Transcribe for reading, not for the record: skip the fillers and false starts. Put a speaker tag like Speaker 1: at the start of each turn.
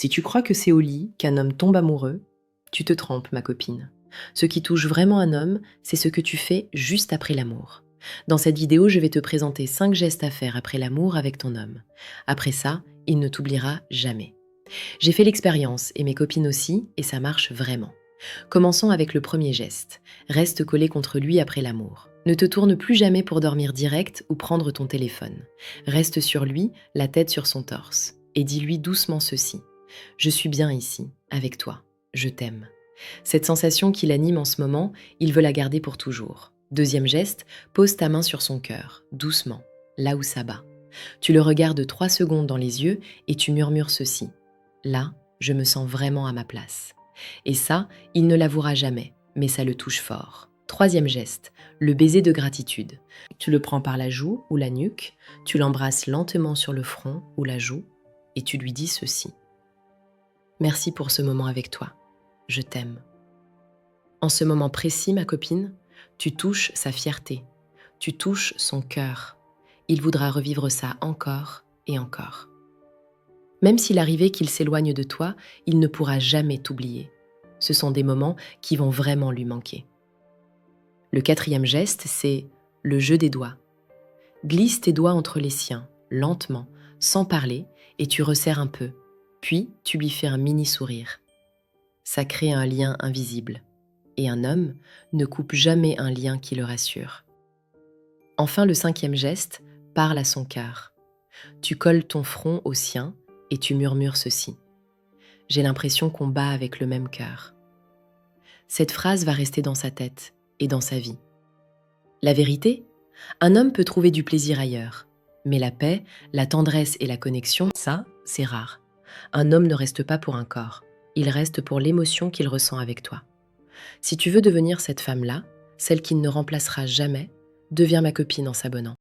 Speaker 1: Si tu crois que c'est au lit qu'un homme tombe amoureux, tu te trompes, ma copine. Ce qui touche vraiment un homme, c'est ce que tu fais juste après l'amour. Dans cette vidéo, je vais te présenter 5 gestes à faire après l'amour avec ton homme. Après ça, il ne t'oubliera jamais. J'ai fait l'expérience, et mes copines aussi, et ça marche vraiment. Commençons avec le premier geste. Reste collé contre lui après l'amour. Ne te tourne plus jamais pour dormir direct ou prendre ton téléphone. Reste sur lui, la tête sur son torse. Et dis-lui doucement ceci. Je suis bien ici, avec toi. Je t'aime. Cette sensation qui l'anime en ce moment, il veut la garder pour toujours. Deuxième geste, pose ta main sur son cœur, doucement, là où ça bat. Tu le regardes 3 secondes dans les yeux et tu murmures ceci. Là, je me sens vraiment à ma place. Et ça, il ne l'avouera jamais, mais ça le touche fort. Troisième geste, le baiser de gratitude. Tu le prends par la joue ou la nuque, tu l'embrasses lentement sur le front ou la joue, et tu lui dis ceci. Merci pour ce moment avec toi. Je t'aime. En ce moment précis, ma copine, tu touches sa fierté, tu touches son cœur. Il voudra revivre ça encore et encore. Même s'il arrivait qu'il s'éloigne de toi, il ne pourra jamais t'oublier. Ce sont des moments qui vont vraiment lui manquer. Le quatrième geste, c'est le jeu des doigts. Glisse tes doigts entre les siens, lentement, sans parler, et tu resserres un peu. Puis, tu lui fais un mini sourire. Ça crée un lien invisible. Et un homme ne coupe jamais un lien qui le rassure. Enfin, le cinquième geste, parle à son cœur. Tu colles ton front au sien et tu murmures ceci. J'ai l'impression qu'on bat avec le même cœur. Cette phrase va rester dans sa tête et dans sa vie. La vérité, un homme peut trouver du plaisir ailleurs. Mais la paix, la tendresse et la connexion, ça, c'est rare. Un homme ne reste pas pour un corps. Il reste pour l'émotion qu'il ressent avec toi. Si tu veux devenir cette femme-là, celle qui ne remplacera jamais, deviens ma copine en s'abonnant.